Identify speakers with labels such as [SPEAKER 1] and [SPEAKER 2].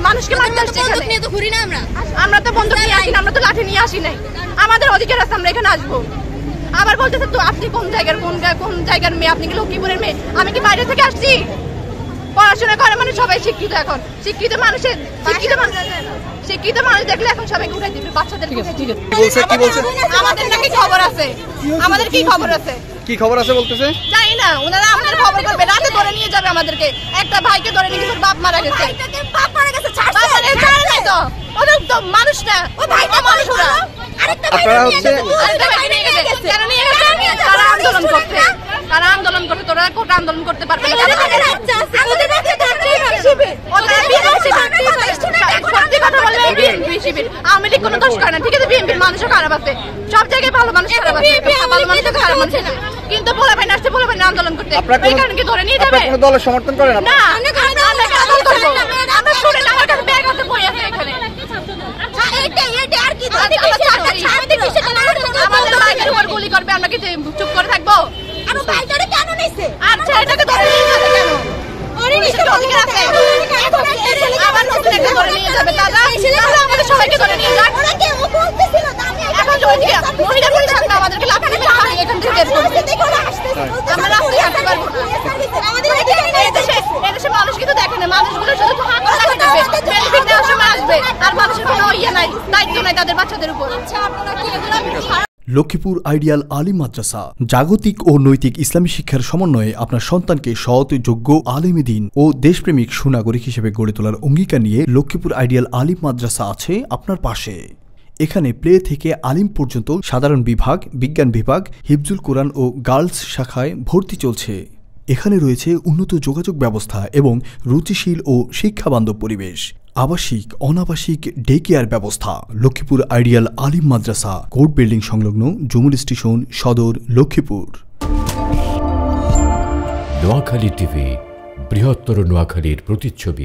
[SPEAKER 1] মানুষকে আমরা তো বন্ধু নিয়ে আসি না, আমরা তো লাঠি নিয়ে আসি নাই। আমাদের অধিকার আছে, আমরা এখানে আসবো। আবার বলতেছে তো আপনি কোন জায়গার মেয়ে, আপনি কি লক্ষ্মীপুরের মেয়ে? আমি কি বাইরে থেকে আসছি? পড়াশোনা করে মানে সবাই শিক্ষিত। এখন শিক্ষিত মানুষ দেখলে এখন সবাইকে উঠাই দিবে, বাচ্চাদেরকে। আমাদের নাকি খবর আছে। আমাদের কি খবর আছে?
[SPEAKER 2] কি খবর আছে বলতেছে?
[SPEAKER 1] জানি না, ওনারা আমাদের খবর করবে, রাতে ধরে নিয়ে যাবে আমাদেরকে। একটা ভাইকে ধরে নিয়ে গেছে, বাপ মারা গেছে। তো ওদের তো মানুষ না, ও ভাইটা মানুষ। ওরা
[SPEAKER 2] আপনারা হচ্ছে
[SPEAKER 1] তারা আন্দোলন করতে, তোরা কোটা আন্দোলন করতে পারবে। আওয়ামী লীগ কোনো দোষ করে না, ঠিক আছে? বিএনপির মানুষও খারাপ আছে, সব জায়গায় ভালো মানুষ খারাপ আছে, ভালো মানুষ খারাপ মানুষ না। কিন্তু পোলাপাইন আসছে, পোলাপাইন আন্দোলন করতে, এই কারণে কি ধরে নিয়ে যাবে?
[SPEAKER 2] কোনো দলের সমর্থন করেন
[SPEAKER 1] না? আমরা স্টুডেন্ট, আমার কাছে ব্যাগ আছে, বই আছে এখানে। আমাদের বাইকের উপর গুলি করবে, আমরা কি চুপ করে থাকবো? আচ্ছা, এটাকে ধরে নিয়ে যাবে কেন? অধিকার আছে, আবার নতুন একটা ধরে নিয়ে যাবে। দাদা আমাদের সবাইকে ধরে নিয়ে যাক। এখন মহিলা পুলিশ থাকবে, আমাদেরকে লাফ দিয়ে এখান থেকে আমরা রাস্তায় হাঁটতে পারবো না। এদেশে মানুষ কিন্তু দেখে না, মানুষগুলো শুধু আসবে, আর মানুষের কোনো ইয়ে নাই, দায়িত্ব নাই তাদের বাচ্চাদের উপর।
[SPEAKER 3] লক্ষ্মীপুর আইডিয়াল আলিম মাদ্রাসা জাগতিক ও নৈতিক ইসলামী শিক্ষার সমন্বয়ে আপনার সন্তানকে সৎ, যোগ্য, আলেমে দ্বীন ও দেশপ্রেমিক সুনাগরিক হিসেবে গড়ে তোলার অঙ্গীকার নিয়ে লক্ষ্মীপুর আইডিয়াল আলিম মাদ্রাসা আছে আপনার পাশে। এখানে প্লে থেকে আলিম পর্যন্ত সাধারণ বিভাগ, বিজ্ঞান বিভাগ, হিফজুল কোরআন ও গার্লস শাখায় ভর্তি চলছে। এখানে রয়েছে উন্নত যোগাযোগ ব্যবস্থা এবং রুচিশীল ও শিক্ষাবান্ধব পরিবেশ, আবাসিক অনাবাসিক ডে কেয়ার ব্যবস্থা। লক্ষ্মীপুর আইডিয়াল আলিম মাদ্রাসা, কোর্ট বিল্ডিং সংলগ্ন, যমুনা স্টেশন, সদর, লক্ষ্মীপুর।
[SPEAKER 4] নোয়াখালী টিভি, বৃহত্তর নোয়াখালীর প্রতিচ্ছবি।